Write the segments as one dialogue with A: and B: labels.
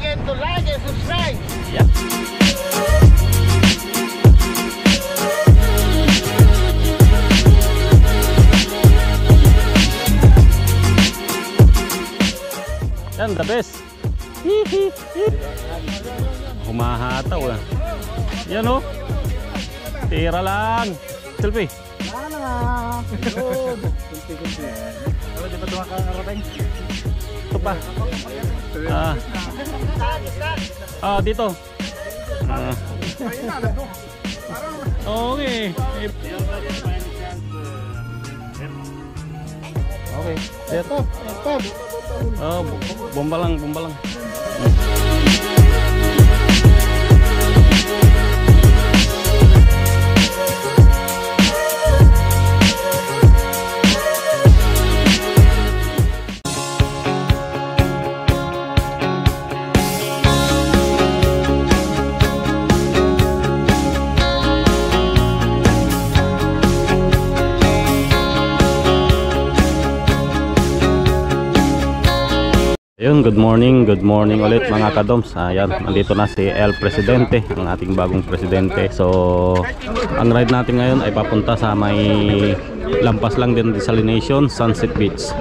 A: forget to like and subscribe.
B: Yeah. Yan, the best. Humahataw ah. Yan o. Tira lang. Selfie. Ito pa. Dito. Okay. Okay. Ito. Bomba lang. Ayun, good morning ulit mga kadoms. Ayan, nandito na si El Presidente, ang ating bagong presidente. So, ang ride natin ngayon ay papunta sa may lampas lang din desalination, Sunset Beach.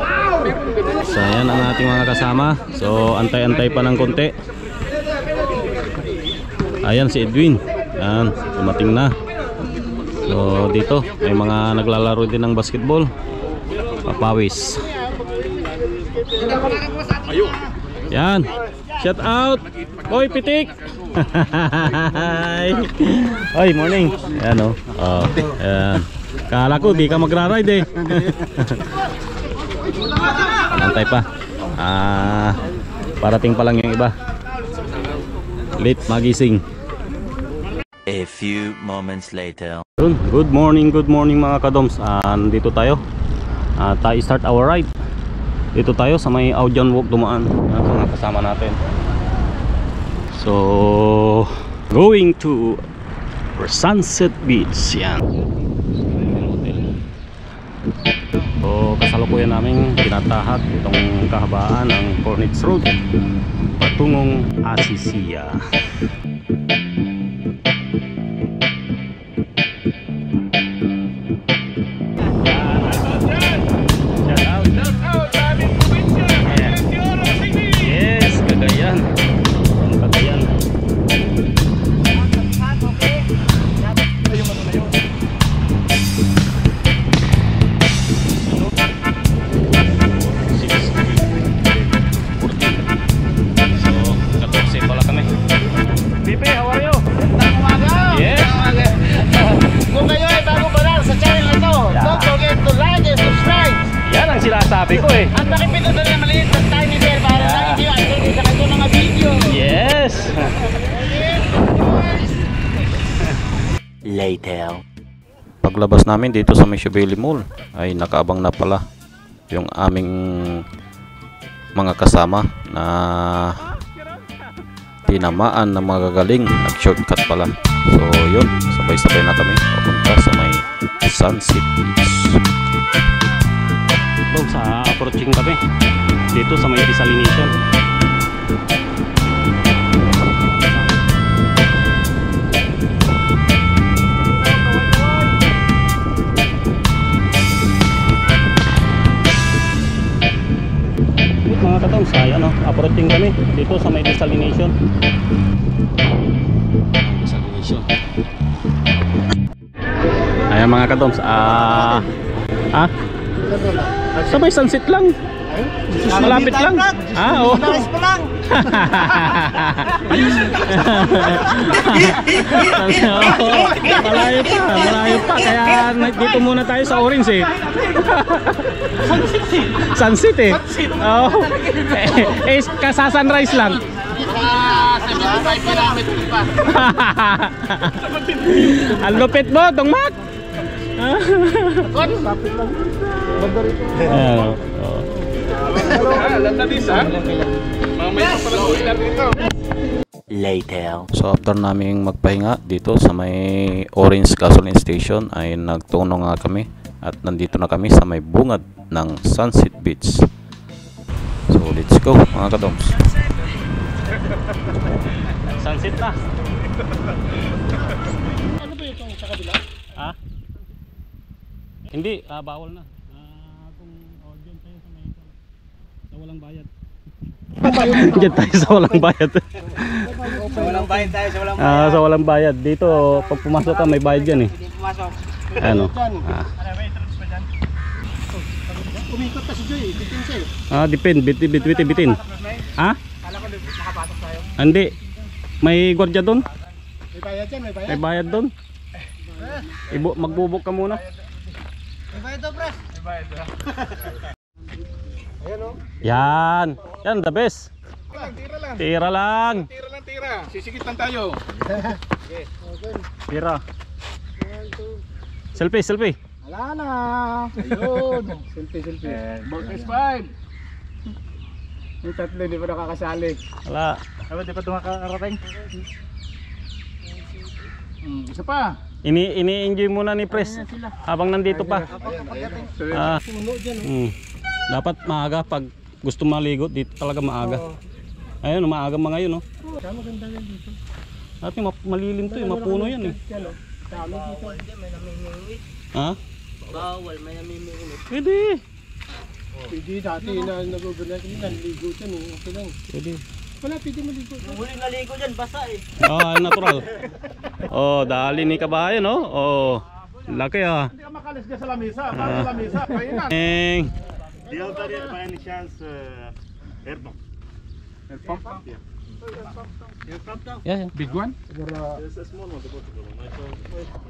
B: So, ayan ang ating mga kasama. So, antay-antay pa ng konti. Ayan si Edwin. Ayan, dumating na. So, dito may mga naglalaro din ng basketball. Papawis. Yan, shout out Boy Pitik. Oy, morning. Yan o. Yan. Kala ko di ka magra-ride eh. Antay pa. Parating pa lang yung iba. Late magising.
C: A few moments later.
B: Good morning mga kadoms. Nandito tayo. Tayo start our ride. Dito tayo sa may Audion Walk dumaan. Sa mga kasama natin. So, going to Sunset Beach. Yan. So, kasalukuyan namin tinatahak itong kahabaan ng Cornets Road patungong Asisia. Sabi ko eh.
A: Ang pakipindot na maliit sa tiny bear para hindi yung sa kanto ng video.
B: Yes.
C: Later.
B: Paglabas namin dito sa Mishubili Mall ay nakaabang na pala yung aming mga kasama na tinamaan na magagaling. Nag-shortcut pala. So yun, sabay-sabay na kami papunta sa may Sunset Beach. Sa approaching kami dito sa may desalination. Mga katong saya approaching kami dito sa may desalination. Ayan mga katong sa may sunset lang. Malapit lang. Oo.
A: Nice pa lang.
B: Malayo pa. Kaya dito muna tayo sa Orange eh. Sunset eh. Oo. Kasa-sunrise lang.
A: 75 kilometers pa.
B: Ang lupit mo, Dong Mac.
A: Lapit lang. Banda rito.
C: Later.
B: So after naming magpahinga dito sa may Orange Gasoline Station ay nagtungo nga kami at nandito na kami sa may bungad ng Sunset Beach. So let's go mga kadoms. Sunset na.
A: Ano ba yung sa kabila?
B: Ha? Hindi, bawal na. Kung dyan tayo sa may sa walang bayad. Dyan tayo sa walang bayad.
A: Sa walang bayad tayo, sa walang
B: Sa walang bayad. Dito, pag pumasok ka, may bayad yan eh.
A: Hindi pumasok.
B: Ano?
A: May entrance pa dyan. Umikot pa si Joy, bitin siya. Bitin. Ha? Kala ko nakapasok tayo.
B: Hindi. May gwardiya doon.
A: May bayad dyan, may bayad.
B: May bayad doon. Magbubok ka muna.
A: May bayad daw, pres. May bayad daw. Ayan o.
B: Yan. Yan, the best.
A: Tira lang.
B: Tira lang.
A: Tira. Sisikit lang tayo.
B: Tira. Selfie.
A: Wala na. Ayun. Selfie. Bonus 5. Yung tatlo hindi pa nakakasali.
B: Wala.
A: Ano, di pa tumakarating? Isa pa.
B: Ini-enjoy muna ni Pres habang nandito pa. Dapat maaga pag gusto maligo dito talaga maaga. Ayun, maaga mga yun, no.
A: Kamo ganda yan dito.
B: Dati malilim to, mapuno yan eh.
A: Dami dito. May namimingwit.
B: Ha?
A: Bawal, may namimingwit.
B: Pwede.
A: Pwede dati na nag-overnight kami, naligo dyan eh. Okay lang.
B: Pwede.
A: Wala, pwede maligo. Huli naligo dyan, basa eh.
B: Natural. Oh, dali ni kabayan, no? Oh. Laki ah.
A: Hindi ka makalis ka sa lamisa. Para sa lamisa. Kaya na.
D: Do you have by any chance air pump?
A: Air pump? Air pump daw?
B: Yeah.
A: Big one?
D: There's a small one, the portable one.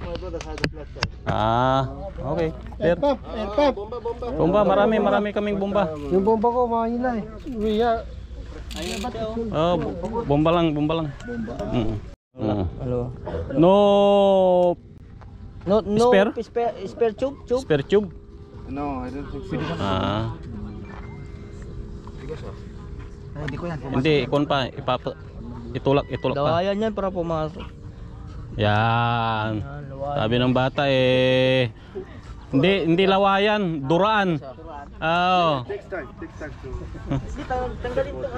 D: My brother had a flat tire.
B: Okay.
A: Air pump, air pump.
B: Bomba, marami kaming bomba.
A: Yung bomba ko, mahina eh. Uya.
B: Oh, bomba lang.
A: Hello.
B: No spare?
A: Spare tube?
B: Spare tube?
D: No, I don't think so.
A: Hindi ko yan.
B: Hindi, ikon pa. Itulak pa.
A: Dawayan yan para pumasok.
B: Yan. Sabi ng bata hindi lawayan, duraan. Oo.
D: Takes time to.
A: Tanggalin to.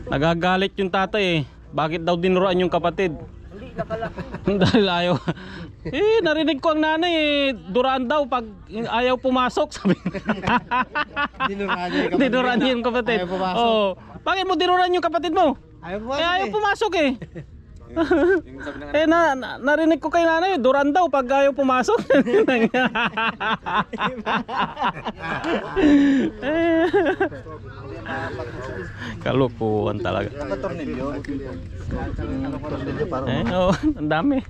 B: Nagagalit yung tatay eh. Bakit daw dinuraan yung kapatid?
A: Hindi, nakalaki.
B: Dahil ayaw. Narinig ko ang nanay duraan daw pag ayaw pumasok, sabi. Dinuraan niya yung kapatid.
A: Ayaw pumasok.
B: Oh. Bakit mo dinuraan yung kapatid mo? Ayaw pumasok eh. Narinig ko kay nanay, duraan daw pag ayaw pumasok. Kalukuhan talaga. Ang dami.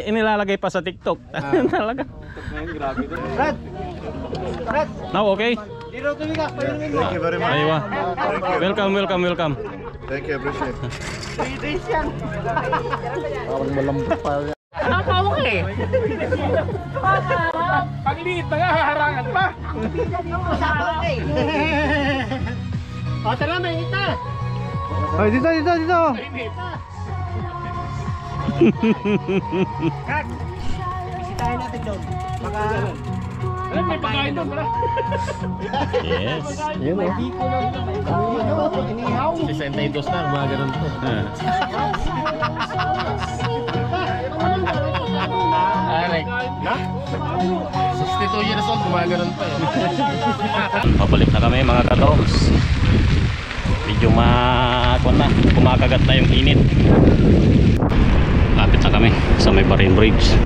B: Inilalagay pa sa TikTok. Talaga.
A: Fred!
B: Now, okay?
A: Dito tumiga, payungin mo.
D: Thank you very much.
B: Aywa. Welcome.
D: Thank you, appreciate it.
A: 3 days yan.
D: Parang malambot pa.
A: Nakakawa ka eh. Pagliit na nga, haharangan pa. O, tara, may hita.
D: Ay, dito.
A: Kat, bisitahin natin doon. Baka... Alam, may pagkain doon, pala.
B: Yes.
A: Yun eh. Hindi ko lang inihaw.
B: 62 na, mga ganun to.
A: Arek. Na? 62 years old, gumaganon pa eh.
B: Pabalik na kami mga kadoms. Medyo kumakagat na yung init. Lapit na kami sa may Barin Bridge.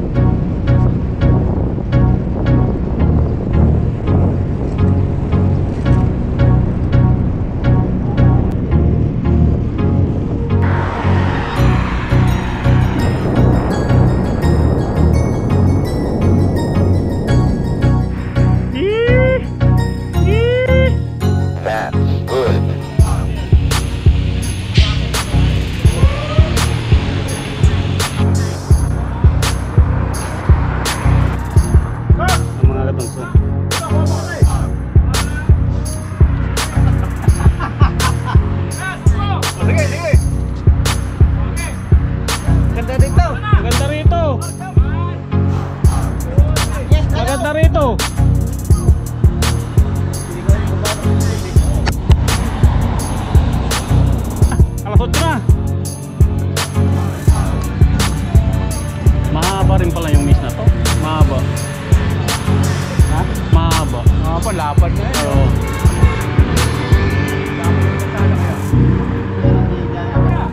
A: lapad na yun.
B: Oo.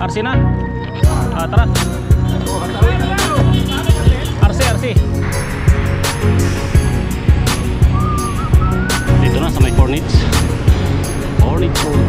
B: RC na? Tara. RC. Dito na sa may Hornets Road.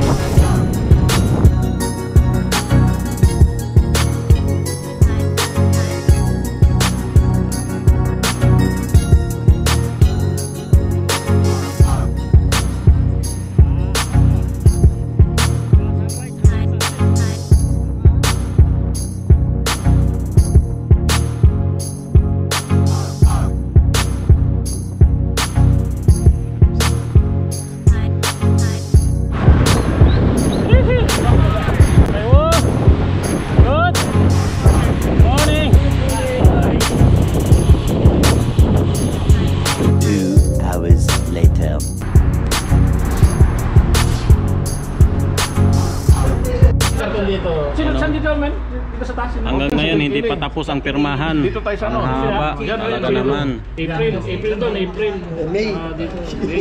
B: Hanggang ngayon hindi pa tapos ang pirmahan.
A: Dito tayo sa ano?
B: Ang haba. Talaga naman.
A: April doon, April.
E: May.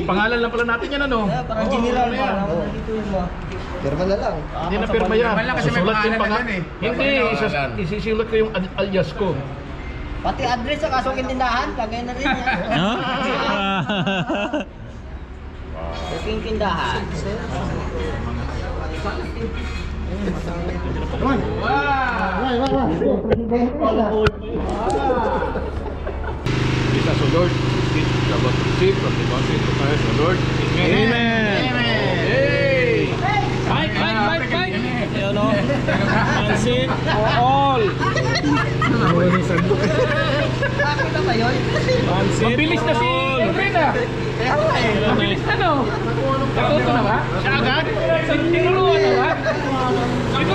A: Pangalan lang pala natin yan ano?
E: Parang general pa. Dito yung mga. Pirma na lang.
A: Hindi na pirma yan.
F: Kasi may pangalan na dyan eh.
A: Hindi, isisilat ko yung alias ko.
E: Pati address sa kasong tindahan, kagaya na rin yan. Kasong tindahan.
A: Come on. Isa so Lord, dapat receive from the bounty of Christ, so Lord. Amen. Hey. Fight. You know. Pansit for all.
E: Bakit na ba yun?
B: Pansit.
A: Mabilis na si Efren ah. Mabilis na no. Natuto na ba? Siya agad? Tinuruan na ba?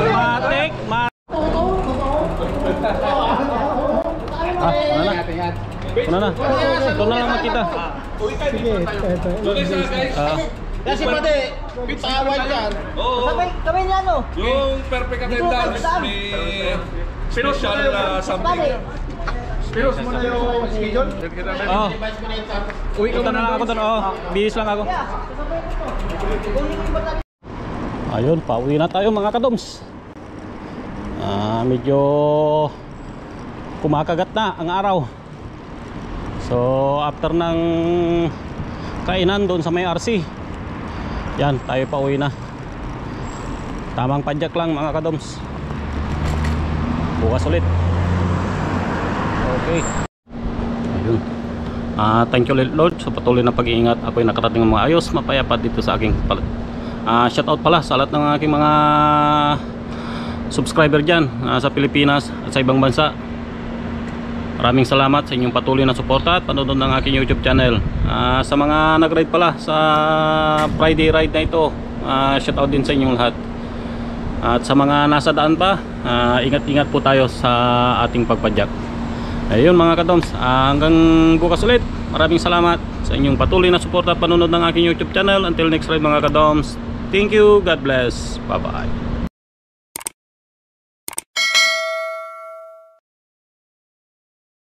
B: Matik. Ano na? Ito na lang makita.
A: Kasi pwede, pitawad yan.
E: Sabay niya no?
F: Yung perfect attendance, may special something.
A: Pero muna yung schedule.
B: Oh. Uwi ka na lang ako doon. Oh, bihis lang ako. Ayun, pauwi na tayo mga kadoms. Medyo kumakagat na ang araw. So after ng kainan doon sa may RC, yan, tayo pauwi na. Tamang padyak lang mga kadoms. Bukas ulit. Okay. Ayun. Thank you Lord sa patuloy na pag-iingat. Ako'y nakarating ng maayos, mapayapa dito sa aking shout out pala sa lahat ng aking mga subscriber dyan sa Pilipinas at sa ibang bansa. Maraming salamat sa inyong patuloy na suporta at panonood ng aking YouTube channel. Sa mga nag-ride pala sa Friday ride na ito, shout out din sa inyong lahat. At sa mga nasa daan pa, ingat-ingat po tayo sa ating pagpadyak. Ayun mga kadoms, hanggang bukas ulit. Maraming salamat sa inyong patuloy na suporta at panonood ng aking YouTube channel. Until next ride mga kadoms, thank you, God bless, bye bye.